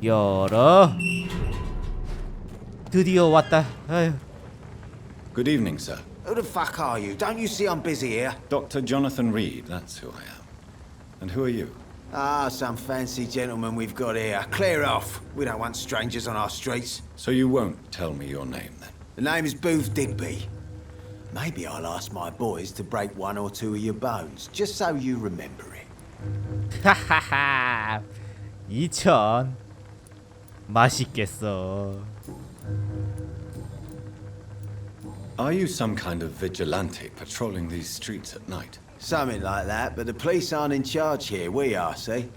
열어. 드디어 왔다. 아휴. Good evening, sir. Who the fuck are you? Don't you see I'm busy here? Dr. Jonathan Reed, that's who I am. And who are you? Ah, some fancy gentleman we've got here. Clear off. We don't want strangers on our streets. So you won't tell me your name, then? The name is Booth Digby. Maybe I'll ask my boys to break one or two of your bones, just so you remember it. 하하하. 2000. 맛있겠어. Are you some kind of vigilante patrolling these streets at night? Something like that, but the police aren't in charge here. We are, see?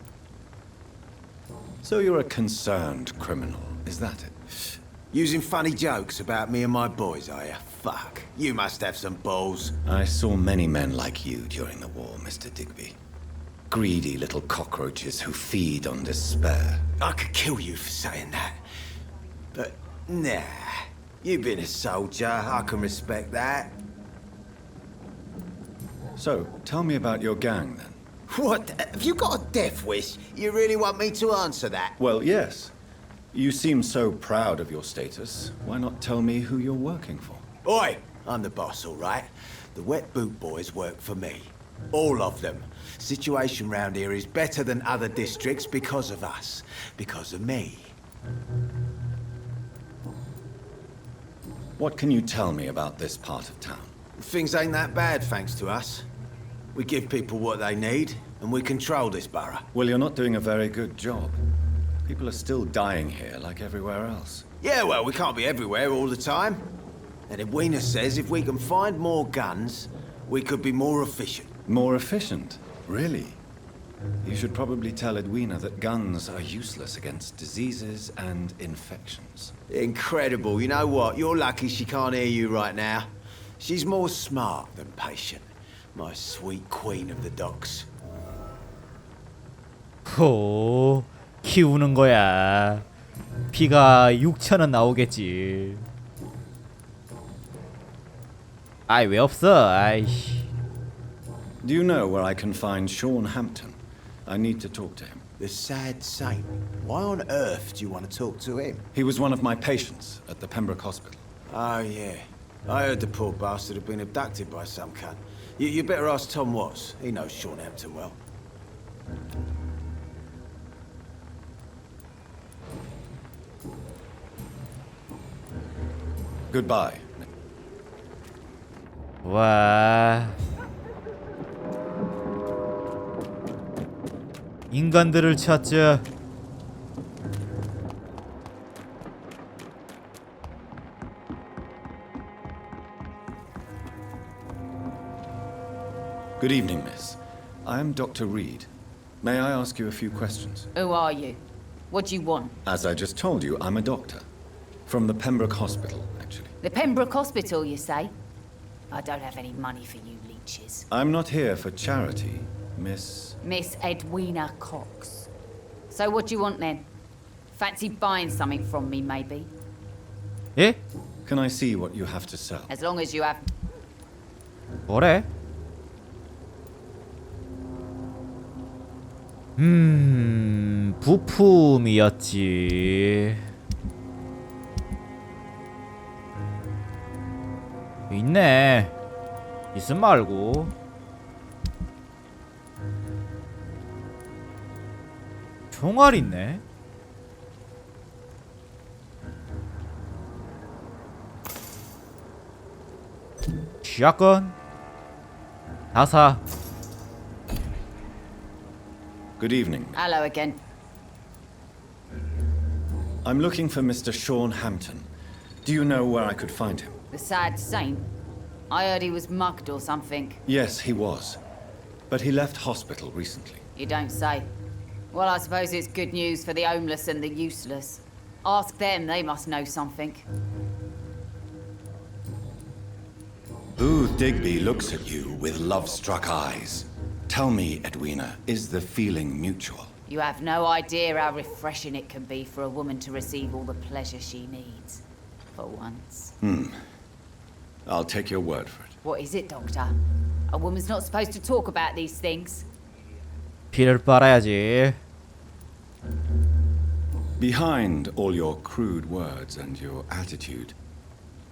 So you're a concerned criminal, is that it? Using funny jokes about me and my boys, are you? Fuck. You must have some balls. I saw many men like you during the war, Mr. Digby. Greedy little cockroaches who feed on despair. I could kill you for saying that. But, nah. You've been a soldier. I can respect that. So, tell me about your gang, then. What? Have you got a death wish? You really want me to answer that? Well, yes. You seem so proud of your status. Why not tell me who you're working for? Oi! I'm the boss, all right? The Wet Boot Boys work for me. All of them. Situation round here is better than other districts because of us. Because of me. What can you tell me about this part of town? Things ain't that bad, thanks to us. We give people what they need, and we control this borough. Well, you're not doing a very good job. People are still dying here like everywhere else. Yeah, well, we can't be everywhere all the time. And Edwina says if we can find more guns, we could be more efficient. More efficient? Really? You should probably tell Edwina that guns are useless against diseases and infections. Incredible. You know what? You're lucky she can't hear you right now. She's more smart than patient. My sweet queen of the docks. 호. 키우는 거야. 피가 6천은 나오겠지. 아이 왜 없어? 아이씨. Do you know where I can find Sean Hampton? I need to talk to him. The sad saint. Why on earth do you want to talk to him? He was one of my patients at the Pembroke Hospital. Oh, yeah. I heard the poor bastard had been abducted by some cunt. You better ask Tom Watts. He knows Sean Hampton well. Goodbye. 와. 인간들을 찾자. Good evening, miss. I am Dr. Reed. May I ask you a few questions? Who are you? What do you want? As I just told you, I'm a doctor. From the Pembroke Hospital, actually. The Pembroke Hospital, you say? I don't have any money for you leeches. I'm not here for charity, Miss... Miss Edwina Cox. So what do you want then? Fancy buying something from me, maybe? 예? Can I see what you have to sell? As long as you have... 뭐래? 부품이었지. 있네. 있음 말고. 총알 있네. 샷건. 다 사. Good evening. Hello again. I'm looking for Mr. Sean Hampton. Do you know where I could find him? The sad saint? I heard he was mugged or something. Yes, he was. But he left hospital recently. You don't say. Well, I suppose it's good news for the homeless and the useless. Ask them, they must know something. Booth Digby looks at you with love-struck eyes. Tell me, Edwina, is the feeling mutual? You have no idea how refreshing it can be for a woman to receive all the pleasure she needs. For once. I'll take your word for it. What is it, Doctor? A woman's not supposed to talk about these things. 피를 빨아야지. Behind all your crude words and your attitude,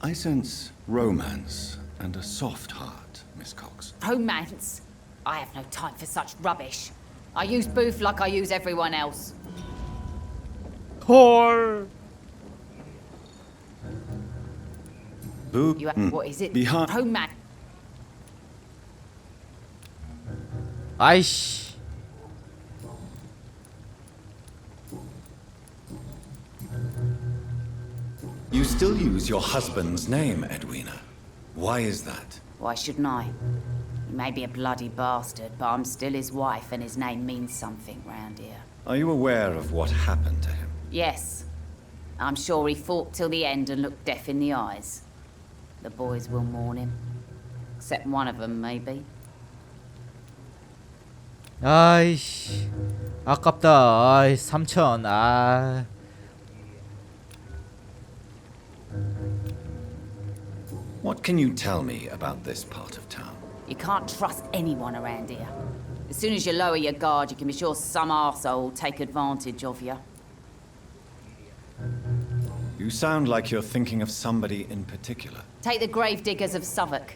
I sense romance and a soft heart, Miss Cox. Romance? I have no time for such rubbish. I use Booth like I use everyone else. 헐. Boo. What is it? Behind. Romance. 아이씨. You still use your husband's name, Edwina. Why is that? Why shouldn't I? He may be a bloody bastard, but I'm still his wife and his name means something round here. Are you aware of what happened to him? Yes. I'm sure he fought till the end and looked death in the eyes. The boys will mourn him. Except one of them, maybe. 아이씨. 아깝다. 아이 3,000. 아. What can you tell me about this part of town? You can't trust anyone around here. As soon as you lower your guard, you can be sure some arsehole will take advantage of you. You sound like you're thinking of somebody in particular. Take the gravediggers of Southwark.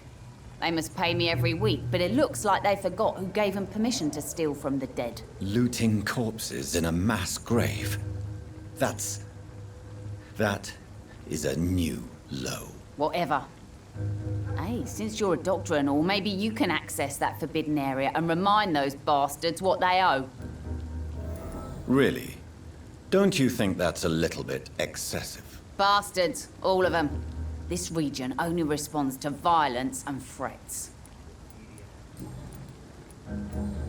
They must pay me every week, but it looks like they forgot who gave them permission to steal from the dead. Looting corpses in a mass grave. That is a new low. Whatever. Hey, since you're a doctor and all, maybe you can access that forbidden area and remind those bastards what they owe. Really? Don't you think that's a little bit excessive? Bastards, all of them. This region only responds to violence and threats.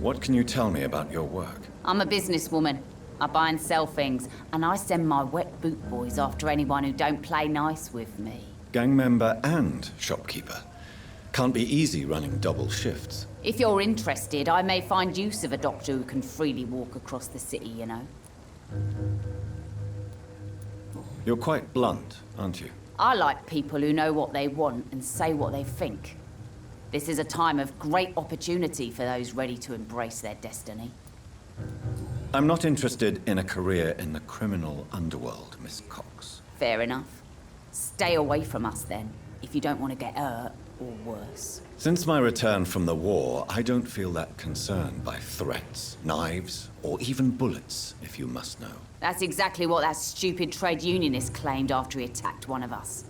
What can you tell me about your work? I'm a businesswoman. I buy and sell things, and I send my wet boot boys after anyone who don't play nice with me. Gang member and shopkeeper. Can't be easy running double shifts. If you're interested, I may find use of a doctor who can freely walk across the city, you know. You're quite blunt, aren't you? I like people who know what they want and say what they think. This is a time of great opportunity for those ready to embrace their destiny. I'm not interested in a career in the criminal underworld, Miss Cox. Fair enough. Stay away from us then, if you don't want to get hurt or worse. Since my return from the war, I don't feel that concerned by threats, knives, or even bullets, if you must know. That's exactly what that stupid trade unionist claimed after he attacked one of us.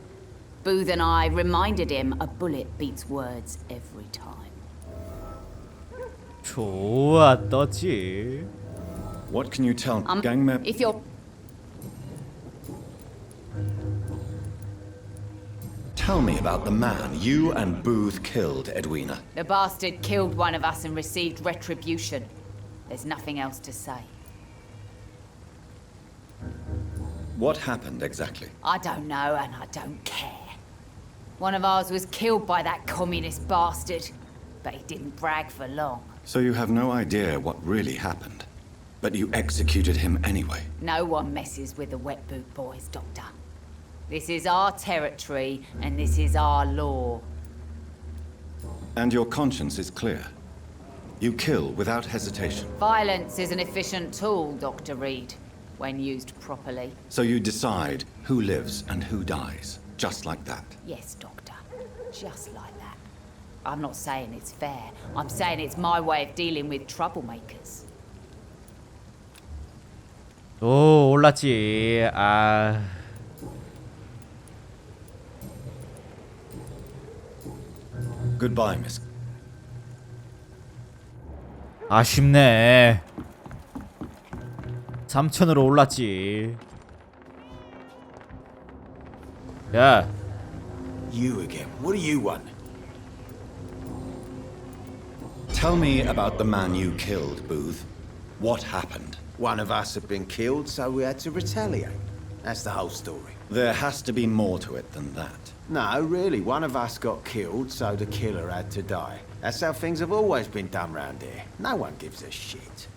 Booth and I reminded him a bullet beats words every time. 좋아 떴지. What can you tell me, gang member? If you're... Tell me about the man you and Booth killed, Edwina. The bastard killed one of us and received retribution. There's nothing else to say. What happened exactly? I don't know and I don't care. One of ours was killed by that communist bastard, but he didn't brag for long. So you have no idea what really happened, but you executed him anyway. No one messes with the wet boot boys, Doctor. This is our territory and this is our law. And your conscience is clear. You kill without hesitation. Violence is an efficient tool, Dr. Reed, when used properly. So you decide who lives and who dies, just like that. Yes, Doctor. Just like that. I'm not saying it's fair. I'm saying it's my way of dealing with troublemakers. 오 올랐지. 아. Goodbye, Miss. 아쉽네. 3,000으로 올랐지. 야. You again. What do you want? Tell me about the man you killed, Booth. What happened? One of us had been killed, so we had to retaliate. That's the whole story. There has to be more to it than that. No, really, one of us got killed, so the killer had to die. That's how things have always been done round here. No one gives a shit.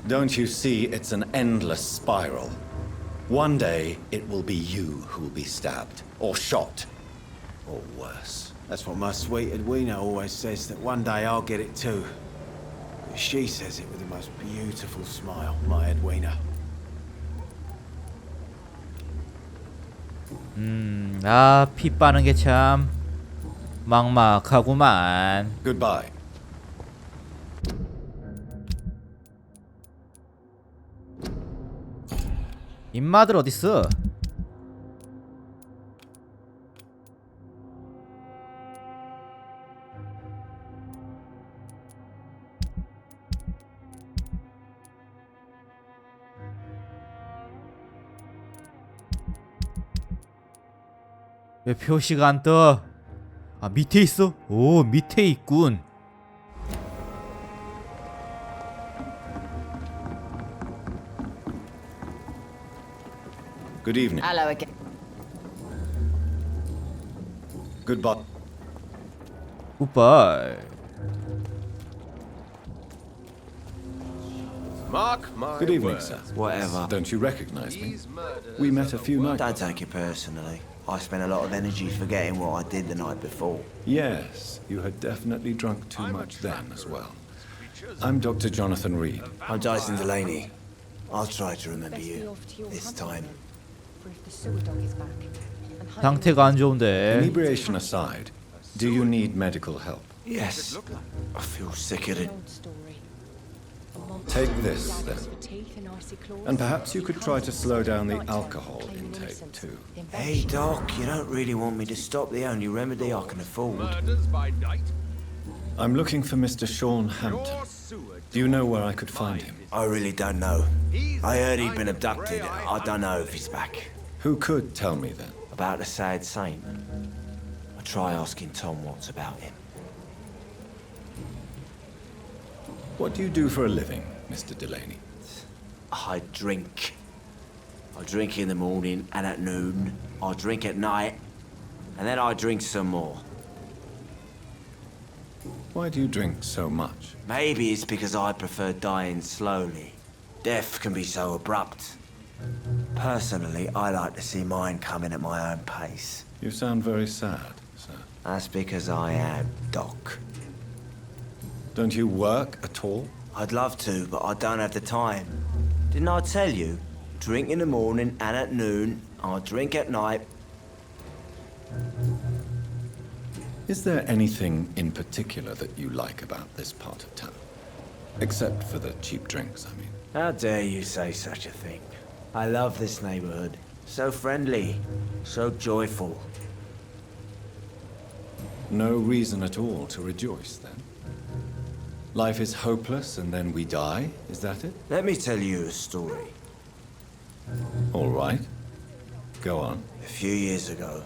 Don't you see it's an endless spiral? One day, it will be you who will be stabbed, or shot, or worse. That's what my sweet Edwina always says, that one day I'll get it too. She says it with the most beautiful smile, my Edwina. 피 빠는 게 참 막막하구만. Goodbye. 인마들 어딨어? 왜 표시가 안 떠? 아, 밑에 있어? 오, 밑에 있군. Good evening. Hello again. Goodbye. 굿바이. Mark my Good evening, words. sir. Whatever. Don't you recognize me? These murders We met are a the few work- nights. Don't take it personally. I spent a lot of energy forgetting what I did the night before. Yes, you had definitely drunk too I'm a much then as tracker. well. I'm Dr. Jonathan Reed. I'm Dyson Delaney. I'll try to remember Best be you off to your this hunting time. then, for if the sewer dog is back, and hiding 상태가 안 좋은데. Inebriation aside, do you need medical help? Yes. I feel sick of an it. old story. A monster Take with this, daggers then. for teeth and icy claws. And perhaps you could try to slow down the Nighttime, alcohol claiming intake innocence. too. The Hey, invention- Doc, you don't really want me to stop the only remedy I can afford. Murders by night. I'm looking for Mr. Sean Hampton. Your sewer Do you know where I could find him? I really don't know. He's I heard he'd the been kind of abducted. prey I don't know if he's back. Who could tell me then? About the sad saint. I try asking Tom what's about him. What do you do for a living, Mr. Delaney? I drink. I drink in the morning and at noon. I drink at night. And then I drink some more. Why do you drink so much? Maybe it's because I prefer dying slowly. Death can be so abrupt. Personally, I like to see mine coming at my own pace. You sound very sad, sir. That's because I am, Doc. Don't you work at all? I'd love to, but I don't have the time. Didn't I tell you? Drink in the morning and at noon. I drink at night. Is there anything in particular that you like about this part of town? Except for the cheap drinks, I mean. How dare you say such a thing? I love this neighborhood. So friendly, so joyful. No reason at all to rejoice, then? Life is hopeless and then we die, is that it? Let me tell you a story. All right. Go on. A few years ago,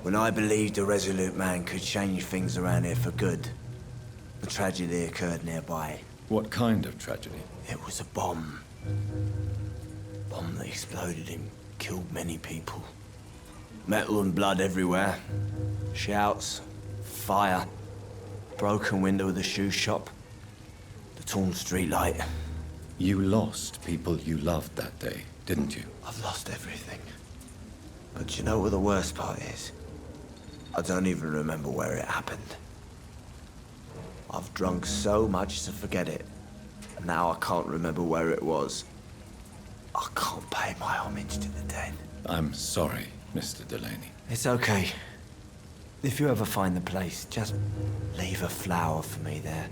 when I believed a resolute man could change things around here for good, a tragedy occurred nearby. What kind of tragedy? It was a bomb. Bomb that exploded and killed many people. Metal and blood everywhere. Shouts, fire, broken window of the shoe shop, the torn street light. You lost people you loved that day, didn't you? I've lost everything. But you know what the worst part is? I don't even remember where it happened. I've drunk so much to forget it. Now I can't remember where it was. I can't pay my homage to the dead. I'm sorry, Mr. Delaney. It's okay. If you ever find the place, just leave a flower for me there.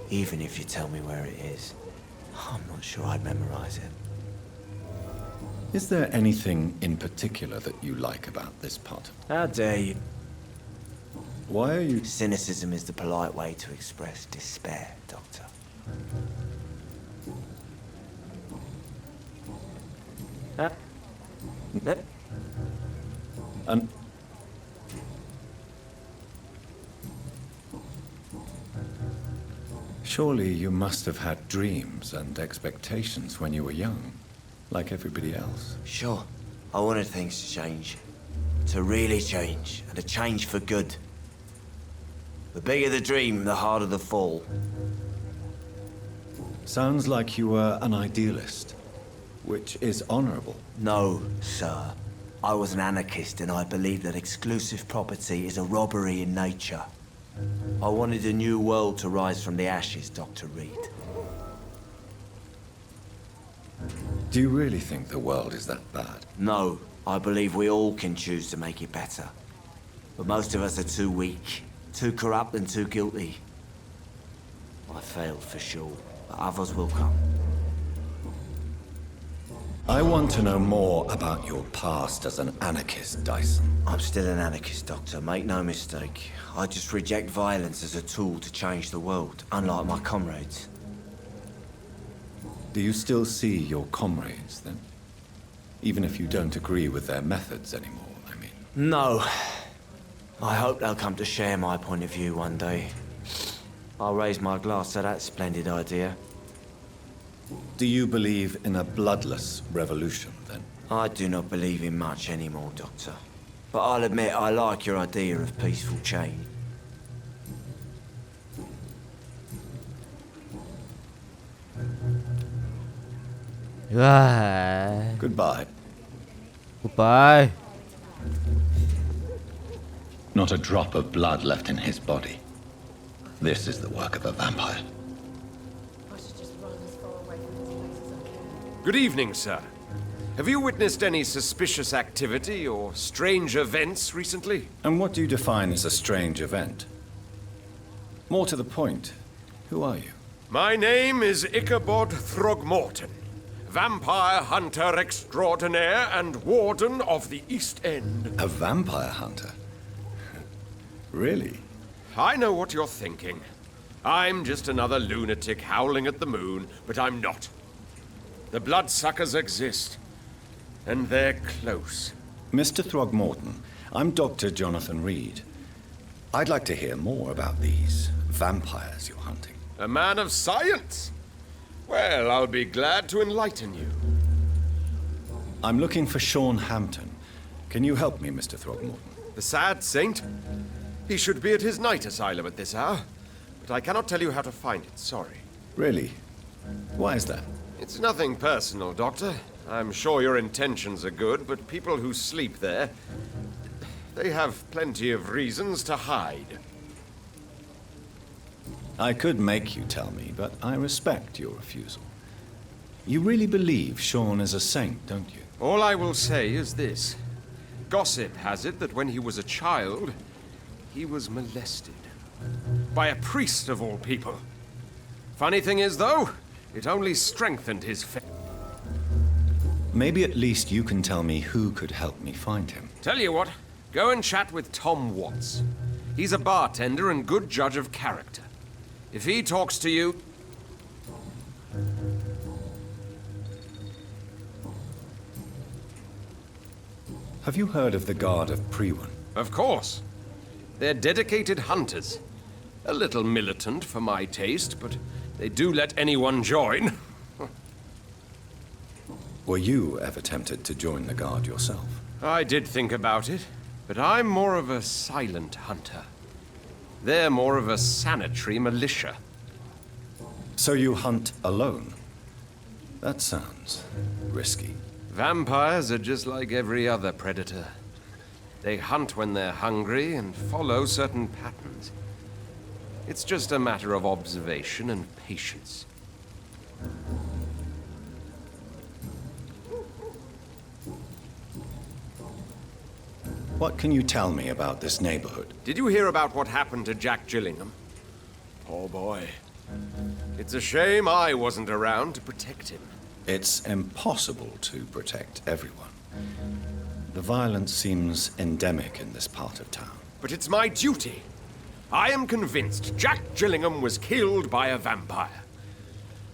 Even if you tell me where it is. I'm not sure I'd memorize it. Is there anything in particular that you like about this part of... How dare you? Why are you... Cynicism is the polite way to express despair, Doctor. Yep. And... Surely you must have had dreams and expectations when you were young, like everybody else. Sure. I wanted things to change. To really change, and to change for good. The bigger the dream, the harder the fall. Sounds like you were an idealist, which is honorable. No, sir. I was an anarchist and I believed that exclusive property is a robbery in nature. I wanted a new world to rise from the ashes, Dr. Reed. Do you really think the world is that bad? No, I believe we all can choose to make it better. But most of us are too weak, too corrupt and too guilty. I failed for sure, but others will come. I want to know more about your past as an anarchist, Dyson. I'm still an anarchist, Doctor, make no mistake. I just reject violence as a tool to change the world, unlike my comrades. Do you still see your comrades, then? Even if you don't agree with their methods anymore, I mean. No. I hope they'll come to share my point of view one day. I'll raise my glass to that splendid idea. Do you believe in a bloodless revolution, then? I do not believe in much anymore, Doctor. But I'll admit I like your idea of peaceful change. 으아. Goodbye. 굿바이. Not a drop of blood left in his body. This is the work of a vampire. I should just run as far away from this place as I can. Good evening, sir. Have you witnessed any suspicious activity or strange events recently? And what do you define as a strange event? More to the point, who are you? My name is Ichabod Throgmorton, vampire hunter extraordinaire and warden of the East End. A vampire hunter? Really? I know what you're thinking. I'm just another lunatic howling at the moon, but I'm not. The bloodsuckers exist, and they're close. Mr. Throgmorton, I'm Dr. Jonathan Reed. I'd like to hear more about these vampires you're hunting. A man of science? Well, I'll be glad to enlighten you. I'm looking for Sean Hampton. Can you help me, Mr. Throgmorton? The sad saint? He should be at his night asylum at this hour, but I cannot tell you how to find it, sorry. Really? Why is that? It's nothing personal, Doctor. I'm sure your intentions are good, but people who sleep there, they have plenty of reasons to hide. I could make you tell me, but I respect your refusal. You really believe Sean is a saint, don't you? All I will say is this. Gossip has it that when he was a child, he was molested. By a priest of all people. Funny thing is, though, it only strengthened his faith. Maybe at least you can tell me who could help me find him. Tell you what, go and chat with Tom Watts. He's a bartender and good judge of character. If he talks to you... Have you heard of the Guard of Priwen? Of course. They're dedicated hunters. A little militant for my taste, but they do let anyone join. Were you ever tempted to join the Guard yourself? I did think about it, but I'm more of a silent hunter. They're more of a sanitary militia. So you hunt alone? That sounds risky. Vampires are just like every other predator. They hunt when they're hungry and follow certain patterns. It's just a matter of observation and patience. What can you tell me about this neighborhood? Did you hear about what happened to Jack Gillingham? Poor boy. It's a shame I wasn't around to protect him. It's impossible to protect everyone. The violence seems endemic in this part of town. But it's my duty. I am convinced Jack Gillingham was killed by a vampire.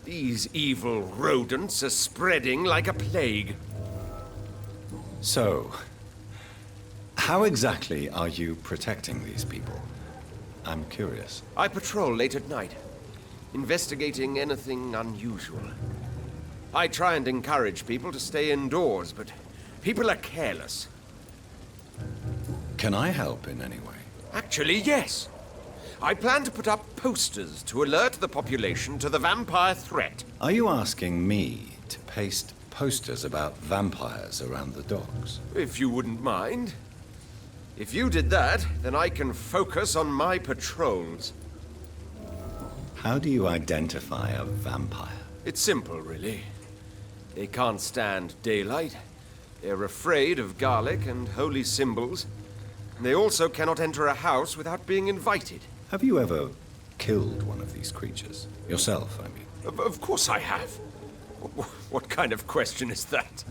These evil rodents are spreading like a plague. So, how exactly are you protecting these people? I'm curious. I patrol late at night, investigating anything unusual. I try and encourage people to stay indoors, but people are careless. Can I help in any way? Actually, yes. I plan to put up posters to alert the population to the vampire threat. Are you asking me to paste posters about vampires around the docks? If you wouldn't mind. If you did that, then I can focus on my patrols. How do you identify a vampire? It's simple, really. They can't stand daylight. They're afraid of garlic and holy symbols. And they also cannot enter a house without being invited. Have you ever killed one of these creatures? Yourself, I mean. Of course I have. What kind of question is that?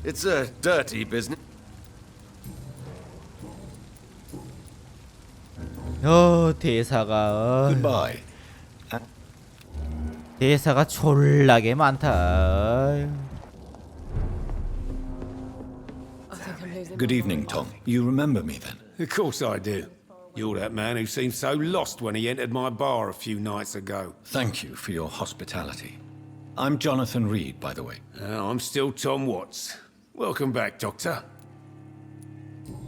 It's a dirty business. 대사가 Goodbye. 대사가 졸라게 많다. I think I'm losing Good my evening, mind. Tom. You remember me then? Of course I do. You're that man who seemed so lost when he entered my bar a few nights ago. Thank you for your hospitality. I'm Jonathan Reed, by the way. I'm still Tom Watts. Welcome back, Doctor.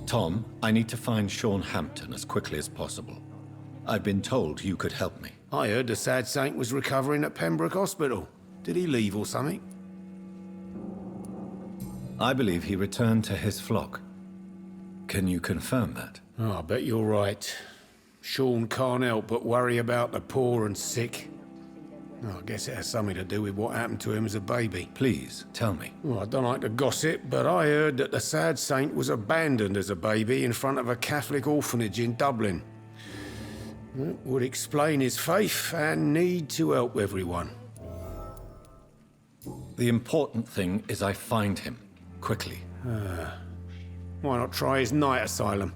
Tom, I need to find Sean Hampton as quickly as possible. I've been told you could help me. I heard the sad saint was recovering at Pembroke Hospital. Did he leave or something? I believe he returned to his flock. Can you confirm that? Oh, I bet you're right. Sean can't help but worry about the poor and sick. Oh, I guess it has something to do with what happened to him as a baby. Please, tell me. Well, I don't like to gossip, but I heard that the sad saint was abandoned as a baby in front of a Catholic orphanage in Dublin. That would explain his faith and need to help everyone. The important thing is I find him, quickly. Why not try his night asylum?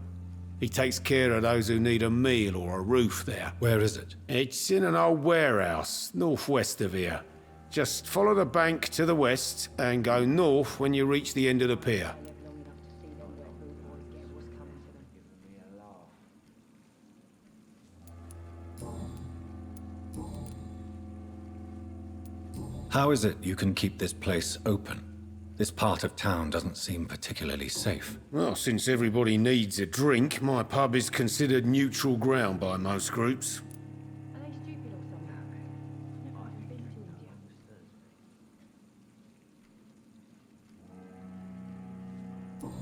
He takes care of those who need a meal or a roof there. Where is it? It's in an old warehouse, northwest of here. Just follow the bank to the west and go north when you reach the end of the pier. How is it you can keep this place open? This part of town doesn't seem particularly safe. Well, since everybody needs a drink, my pub is considered neutral ground by most groups.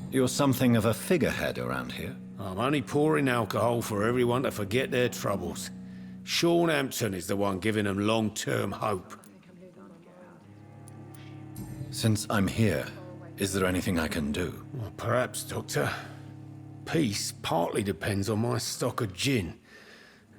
You're something of a figurehead around here. I'm only pouring alcohol for everyone to forget their troubles. Sean Hampton is the one giving them long-term hope. Since I'm here, is there anything I can do? Well, perhaps, Doctor. Peace partly depends on my stock of gin.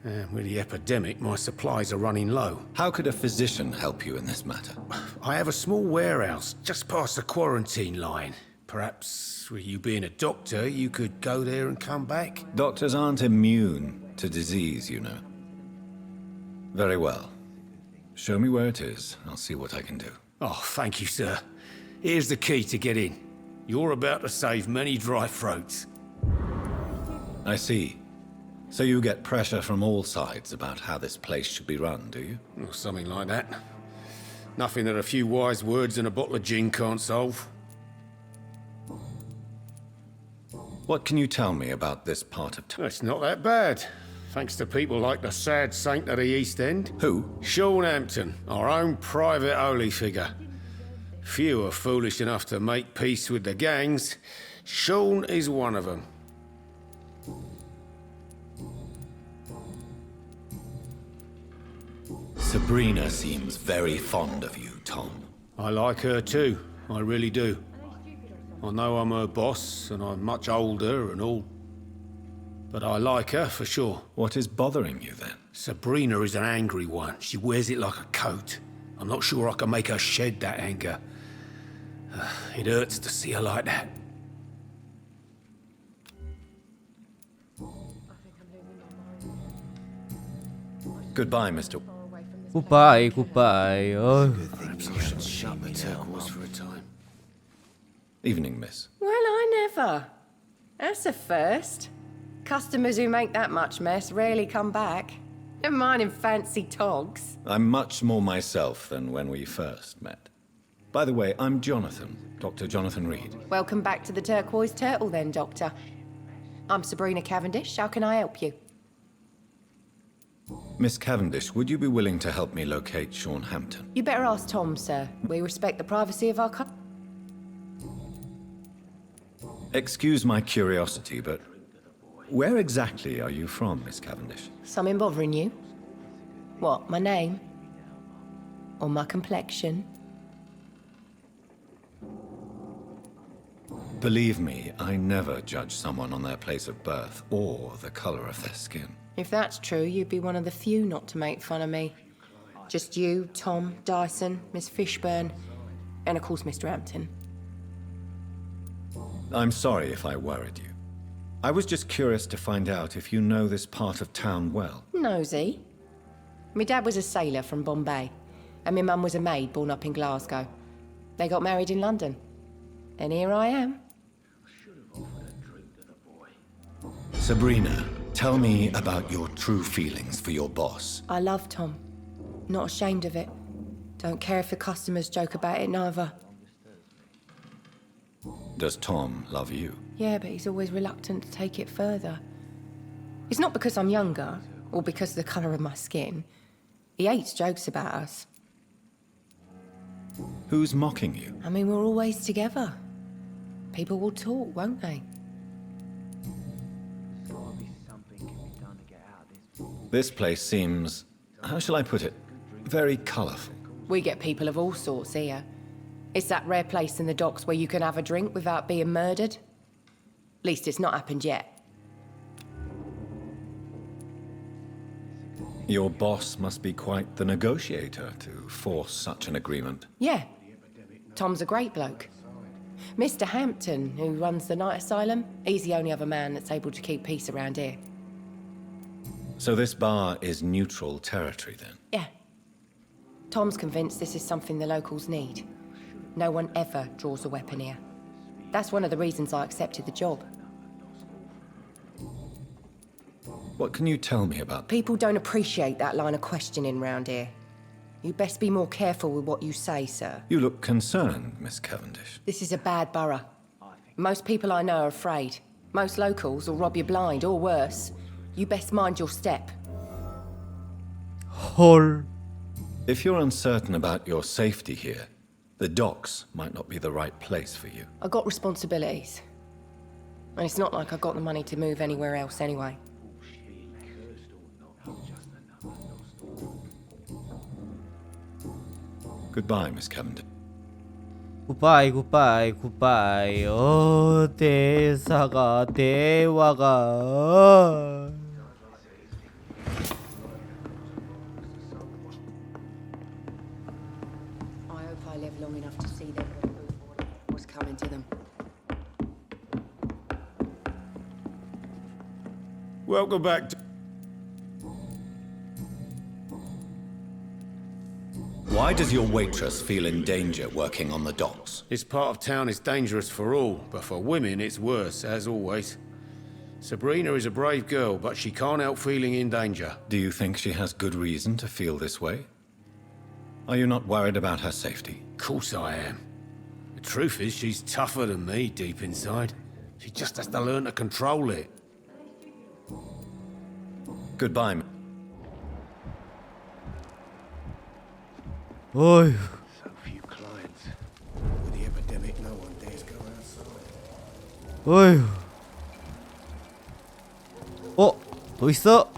With the epidemic, my supplies are running low. How could a physician help you in this matter? I have a small warehouse just past the quarantine line. Perhaps, with you being a doctor, you could go there and come back? Doctors aren't immune to disease, you know. Very well. Show me where it is. I'll see what I can do. Oh, thank you, sir. Here's the key to get in. You're about to save many dry throats. I see. So you get pressure from all sides about how this place should be run, do you? Or something like that. Nothing that a few wise words and a bottle of gin can't solve. What can you tell me about this part of town? It's not that bad. Thanks to people like the sad saint of the East End. Who? Sean Hampton, our own private holy figure. Few are foolish enough to make peace with the gangs. Sean is one of them. Sabrina seems very fond of you, Tom. I like her too. I really do. I know I'm her boss, and I'm much older and all. But I like her for sure. What is bothering you then? Sabrina is an angry one. She wears it like a coat. I'm not sure I can make her shed that anger. It hurts to see her like that. Goodbye, Mr. 굿바이 굿바이. Perhaps I should shut the turquoise for a time. Evening, miss. Well, I never. That's a first. Customers who make that much mess rarely come back. Never mind in fancy togs. I'm much more myself than when we first met. By the way, I'm Jonathan, Dr. Jonathan Reed. Welcome back to the Turquoise Turtle then, Doctor. I'm Sabrina Cavendish. How can I help you? Miss Cavendish, would you be willing to help me locate Sean Hampton? You better ask Tom, sir. We respect the privacy of our Excuse my curiosity, but Where exactly are you from, Miss Cavendish? Something bothering you? What, my name? Or my complexion? Believe me, I never judge someone on their place of birth or the color of their skin. If that's true, you'd be one of the few not to make fun of me. Just you, Tom, Dyson, Miss Fishburne, and of course Mr. Hampton. I'm sorry if I worried you. I was just curious to find out if you know this part of town well. Nosy. My dad was a sailor from Bombay, and my mum was a maid born up in Glasgow. They got married in London. And here I am. Sabrina, tell me about your true feelings for your boss. I love Tom. Not ashamed of it. Don't care if the customers joke about it, neither. Does Tom love you? Yeah, but he's always reluctant to take it further. It's not because I'm younger, or because of the colour of my skin. He hates jokes about us. Who's mocking you? I mean, we're always together. People will talk, won't they? This place seems, how shall I put it, very colourful. We get people of all sorts here. It's that rare place in the docks where you can have a drink without being murdered. At least it's not happened yet. Your boss must be quite the negotiator to force such an agreement. Yeah. Tom's a great bloke. Mr. Hampton, who runs the night asylum, he's the only other man that's able to keep peace around here. So this bar is neutral territory then? Yeah. Tom's convinced this is something the locals need. No one ever draws a weapon here. That's one of the reasons I accepted the job. What can you tell me about... People don't appreciate that line of questioning round here. You best be more careful with what you say, sir. You look concerned, Miss Cavendish. This is a bad borough. Most people I know are afraid. Most locals will rob you blind, or worse. You best mind your step. 헐. If you're uncertain about your safety here, the docks might not be the right place for you. I got responsibilities. And it's not like I got the money to move anywhere else anyway. Goodbye, Miss Cavendish. 굿바이 굿바이 굿바이. 대사가 대화가. I hope I live long enough to see them what's coming to them. Welcome back to... Why does your waitress feel in danger working on the docks? This part of town is dangerous for all, but for women it's worse, as always. Sabrina is a brave girl, but she can't help feeling in danger. Do you think she has good reason to feel this way? Are you not worried about her safety? Of course I am. The truth is, she's tougher than me deep inside. She just has to learn to control it. Goodbye. 어휴. So few clients. With the epidemic, no one dares go outside. 어휴. 또 있어?